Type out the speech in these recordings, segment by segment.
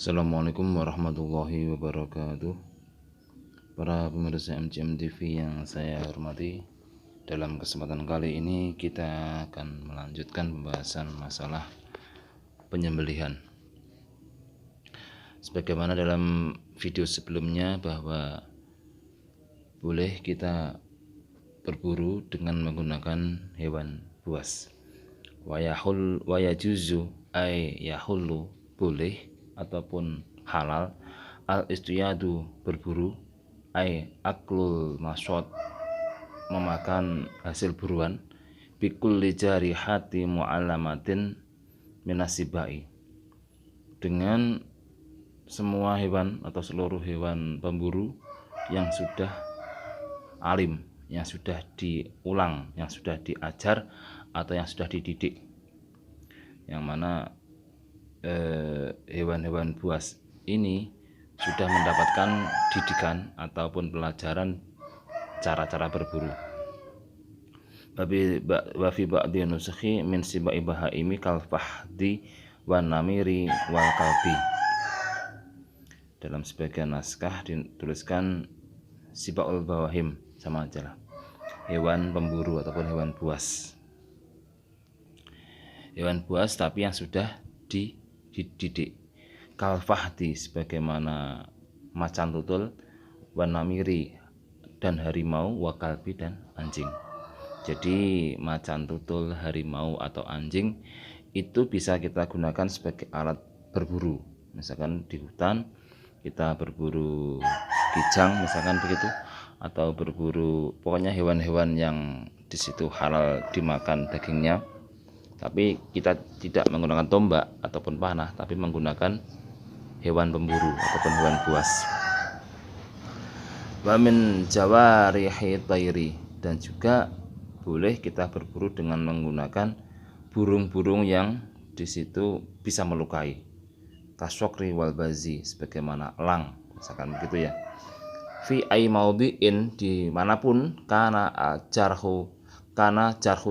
Assalamualaikum warahmatullahi wabarakatuh. Para pemirsa MCM TV yang saya hormati, dalam kesempatan kali ini kita akan melanjutkan pembahasan masalah penyembelihan. Sebagaimana dalam video sebelumnya bahwa boleh kita berburu dengan menggunakan hewan buas. Wayajuzu ay yahullu, boleh ataupun halal, al istiyadu, berburu, ay aklul masyot, memakan hasil buruan, bikulli jarihati mu'allamatin minasibai, dengan semua hewan atau seluruh hewan pemburu yang sudah alim, yang sudah diulang, yang sudah diajar atau yang sudah dididik, yang mana hewan-hewan buas ini sudah mendapatkan didikan ataupun pelajaran cara-cara berburu. Wa fi ba'di nusakhi min sibai bahaimi kal fahdi wan namiri wal kalbi. Dalam sebagian naskah dituliskan sibaul bawahim, sama aja lah, hewan pemburu ataupun hewan buas. Hewan buas tapi yang sudah dididik. Kal fahdi, sebagaimana macan tutul, wan namiri, dan harimau, wa kalbi, dan anjing. Jadi macan tutul, harimau atau anjing itu bisa kita gunakan sebagai alat berburu. Misalkan di hutan kita berburu kijang misalkan begitu, atau berburu pokoknya hewan-hewan yang di situ halal dimakan dagingnya, tapi kita tidak menggunakan tombak ataupun panah, tapi menggunakan hewan pemburu ataupun hewan buas. Wa min jawarihi thairi, dan juga boleh kita berburu dengan menggunakan burung-burung yang di situ bisa melukai, kasokri wal bazi, sebagaimana elang misalkan begitu ya. Fi ai maudhi'in, dimanapun, kana jarhu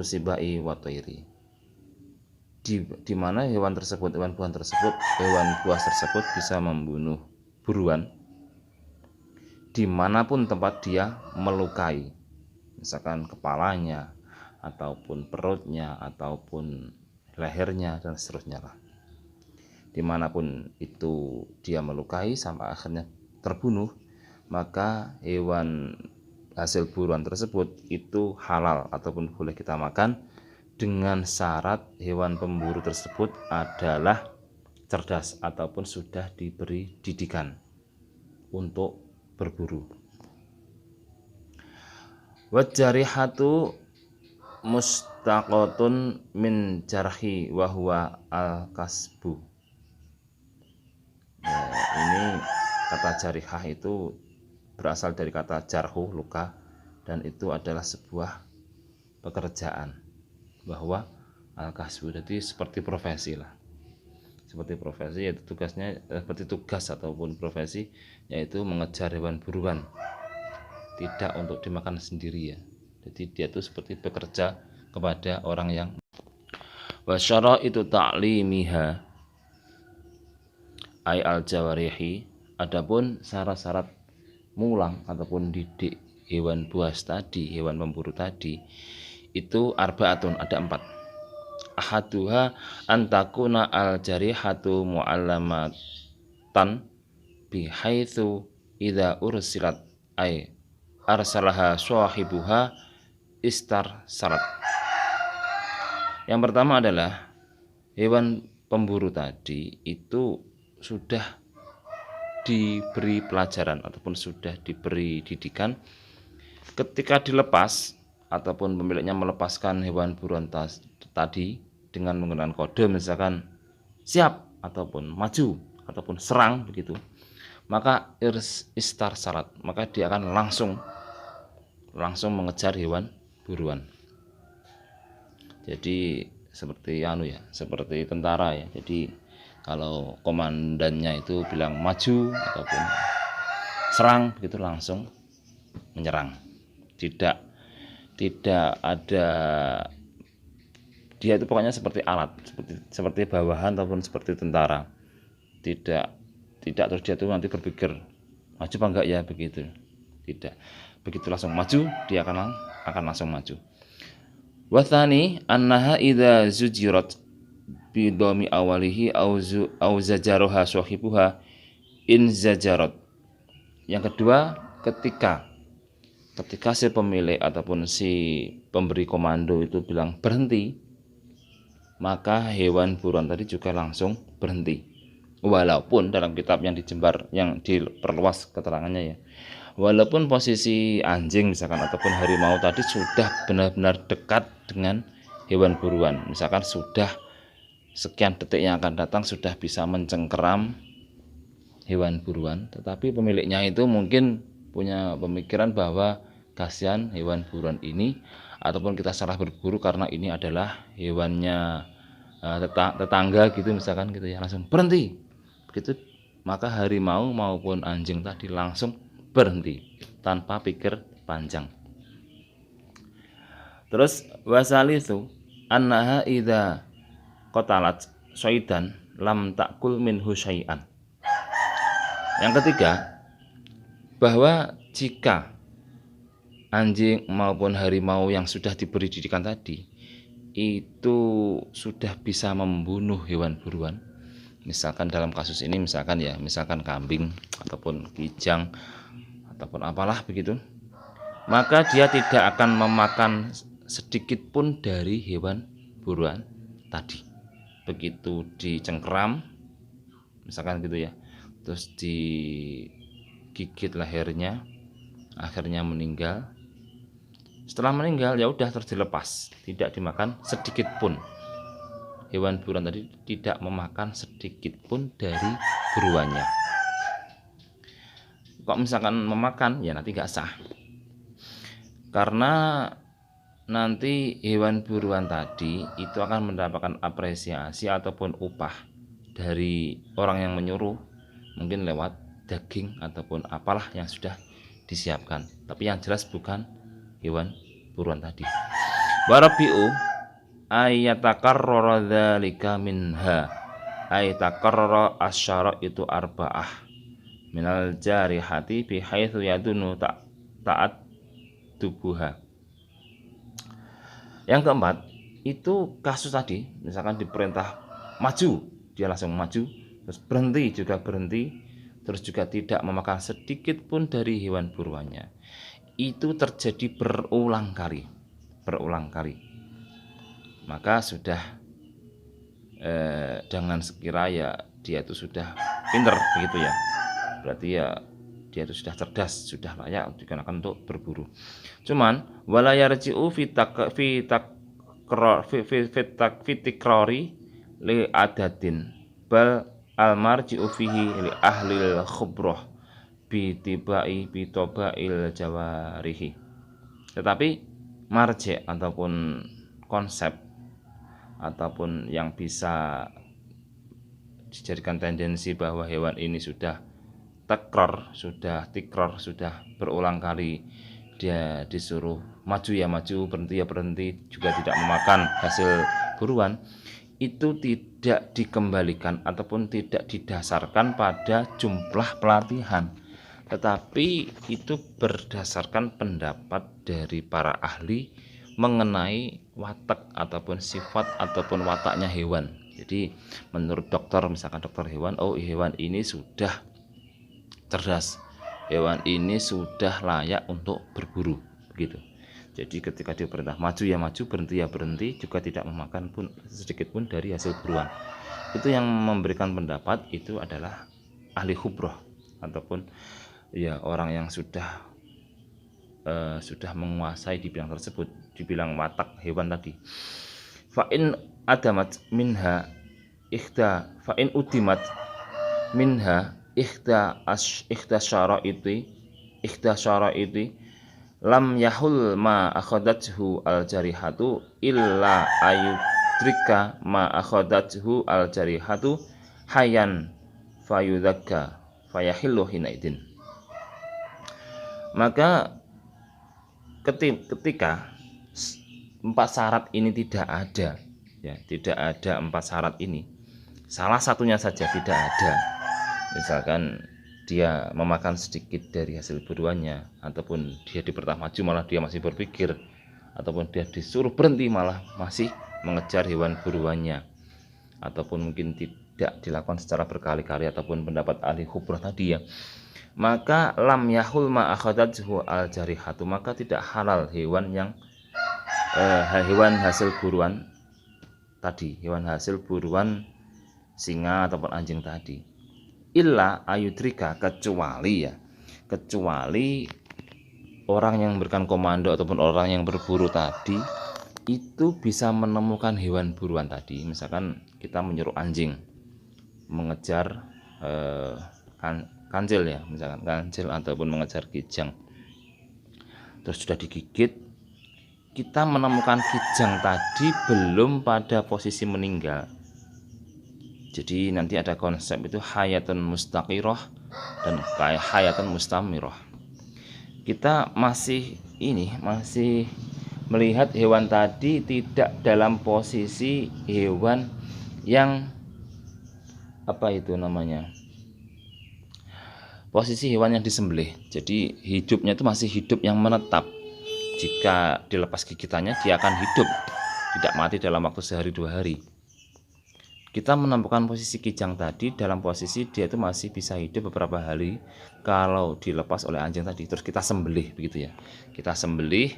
sibai wa thairi, di mana hewan buas tersebut bisa membunuh buruan dimanapun tempat dia melukai, misalkan kepalanya ataupun perutnya ataupun lehernya dan seterusnya lah. Dimanapun itu dia melukai sampai akhirnya terbunuh, maka hewan hasil buruan tersebut itu halal ataupun boleh kita makan, dengan syarat hewan pemburu tersebut adalah cerdas ataupun sudah diberi didikan untuk berburu. Wajarihatu mustaqotun min jarhi wa huwa al-kasbu. Ini kata jarihah itu berasal dari kata jarhu, luka, dan itu adalah sebuah pekerjaan, bahwa al-kasbu jadi seperti profesi lah, seperti profesi, yaitu tugasnya seperti tugas ataupun profesi, yaitu mengejar hewan buruan, tidak untuk dimakan sendiri ya. Jadi dia itu seperti bekerja kepada orang yang. Wa syaraitu ta'limiha ay al-jawarihi, adapun syarat-syarat mulang ataupun didik hewan buas tadi, hewan pemburu tadi, itu arbaatun, ada 4. Ahaduha antakuna al jarihatu mu'allamatan bihaitsu idza ursilat ay arsalaha sahibuha istar salat. Yang pertama adalah hewan pemburu tadi itu sudah diberi pelajaran ataupun sudah diberi didikan. Ketika dilepas ataupun pemiliknya melepaskan hewan buruan tadi dengan menggunakan kode, misalkan siap ataupun maju ataupun serang begitu, maka istar salat, maka dia akan langsung mengejar hewan buruan. Jadi seperti seperti tentara ya. Jadi kalau komandannya itu bilang maju ataupun serang begitu, langsung menyerang. Tidak ada, dia itu pokoknya seperti alat, seperti bawahan ataupun seperti tentara, tidak Tidak terus dia tuh nanti berpikir maju apa enggak ya begitu. Tidak. Begitu langsung maju, dia akan langsung maju. Wathani annaha idza zujirat bi dhammi awalihi au zajaroha sahibuha in zajarat. Yang kedua, ketika si pemilik ataupun si pemberi komando itu bilang berhenti, maka hewan buruan tadi juga langsung berhenti. Walaupun dalam kitab yang dijembar, yang diperluas keterangannya ya, walaupun posisi anjing misalkan ataupun harimau tadi sudah benar-benar dekat dengan hewan buruan, misalkan sudah sekian detik yang akan datang sudah bisa mencengkeram hewan buruan, tetapi pemiliknya itu mungkin punya pemikiran bahwa kasihan hewan buruan ini, ataupun kita salah berburu karena ini adalah hewannya tetangga gitu misalkan gitu ya, langsung berhenti begitu, maka harimau maupun anjing tadi langsung berhenti tanpa pikir panjang. Terus wasalitsu annaha idza qatalat syaidan lam takul minhu syai'an. Yang ketiga, bahwa jika anjing maupun harimau yang sudah diberi didikan tadi itu sudah bisa membunuh hewan buruan, misalkan dalam kasus ini misalkan kambing ataupun kijang ataupun apalah begitu, maka dia tidak akan memakan sedikit pun dari hewan buruan tadi. Begitu dicengkeram misalkan gitu ya, terus digigit lehernya, akhirnya meninggal. Setelah meninggal ya udah terus dilepas, tidak dimakan sedikit pun. Hewan buruan tadi tidak memakan sedikit pun dari buruannya. Kok misalkan memakan ya nanti gak sah, karena nanti hewan buruan tadi itu akan mendapatkan apresiasi ataupun upah dari orang yang menyuruh, mungkin lewat daging ataupun apalah yang sudah disiapkan, tapi yang jelas bukan hewan buruan tadi. Warabi'u ayatakarrara dzalika minha, ayatakarrara asyara itu arba'ah minal jarihati bihaitsu yadunu ta'at tubuha. Yang keempat, itu kasus tadi misalkan diperintah maju, dia langsung maju, terus berhenti juga berhenti, terus juga tidak memakan sedikit pun dari hewan buruannya. Itu terjadi berulang kali. Maka sudah dengan sekira ya dia itu sudah pinter begitu ya, berarti ya dia itu sudah cerdas, sudah layak digunakan untuk berburu. Cuman wala yarji'u fi tikrari li adadin bal almarji'u fihi li ahlil khubrah bitobail jawarihi. Tetapi marji ataupun konsep ataupun yang bisa dijadikan tendensi bahwa hewan ini sudah tikror, sudah berulang kali dia disuruh maju ya maju, berhenti ya berhenti, juga tidak memakan hasil buruan, itu tidak dikembalikan ataupun tidak didasarkan pada jumlah pelatihan, tetapi itu berdasarkan pendapat dari para ahli mengenai watak ataupun sifat ataupun wataknya hewan. Jadi menurut dokter, misalkan dokter hewan, oh hewan ini sudah cerdas, hewan ini sudah layak untuk berburu begitu. Jadi ketika diperintah maju ya maju, berhenti ya berhenti, juga tidak memakan pun sedikit pun dari hasil buruan. Itu yang memberikan pendapat itu adalah ahli khubroh ataupun ya orang yang sudah menguasai di bidang tersebut, di bidang watak hewan tadi. Fa'in adamat minha ikhda, fa'in udimat minha ikhda syaraiti lam yahul ma akhadathu al jarihatu illa ayudrika ma akhadathu al jarihatu hayan fayudzakka fayahillu hinaidin. Maka ketika 4 syarat ini tidak ada, ya tidak ada 4 syarat ini, salah satunya saja tidak ada, misalkan dia memakan sedikit dari hasil buruannya, ataupun dia diperintah maju malah dia masih berpikir, ataupun dia disuruh berhenti malah masih mengejar hewan buruannya, ataupun mungkin tidak dilakukan secara berkali-kali, ataupun pendapat ahli khubrah tadi ya, maka lam yahul ma akhadathu al jarihatu, maka tidak halal hewan yang hewan hasil buruan tadi, hewan hasil buruan singa ataupun anjing tadi. Illa ayudrika, kecuali orang yang memberikan komando ataupun orang yang berburu tadi itu bisa menemukan hewan buruan tadi. Misalkan kita menyuruh anjing mengejar kancil ya, misalkan kancil ataupun mengejar kijang, terus sudah digigit, kita menemukan kijang tadi belum pada posisi meninggal. Jadi nanti ada konsep itu hayatun mustaqirah dan hayatun mustamirah. Kita masih melihat hewan tadi tidak dalam posisi hewan yang posisi hewan yang disembelih. Jadi hidupnya itu masih hidup yang menetap. Jika dilepas gigitannya dia akan hidup, tidak mati dalam waktu sehari 2 hari. Kita menemukan posisi kijang tadi dalam posisi dia itu masih bisa hidup beberapa hari kalau dilepas oleh anjing tadi, terus kita sembelih begitu ya. Kita sembelih,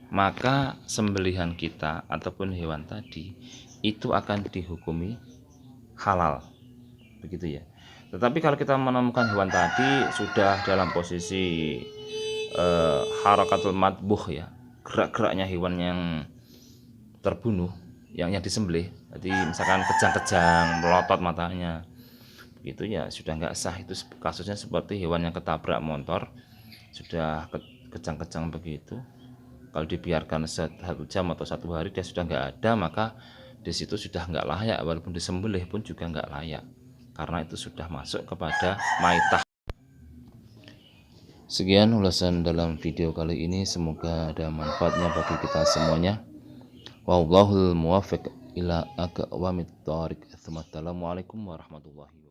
maka sembelihan kita ataupun hewan tadi itu akan dihukumi halal begitu ya. Tetapi kalau kita menemukan hewan tadi sudah dalam posisi harakatul matbuh ya, gerak-geraknya hewan yang terbunuh, yang disembelih, jadi misalkan kejang-kejang, melotot matanya, begitu ya sudah nggak sah. Itu kasusnya seperti hewan yang ketabrak motor, sudah kejang-kejang begitu. Kalau dibiarkan 1 jam atau 1 hari dia sudah nggak ada, maka di situ sudah nggak layak, walaupun disembelih pun juga nggak layak, karena itu sudah masuk kepada maitah. Sekian ulasan dalam video kali ini, semoga ada manfaatnya bagi kita semuanya. Wallahul muwaffiq ila aqwamit thoriq. Assalamualaikum warahmatullahi wabarakatuh.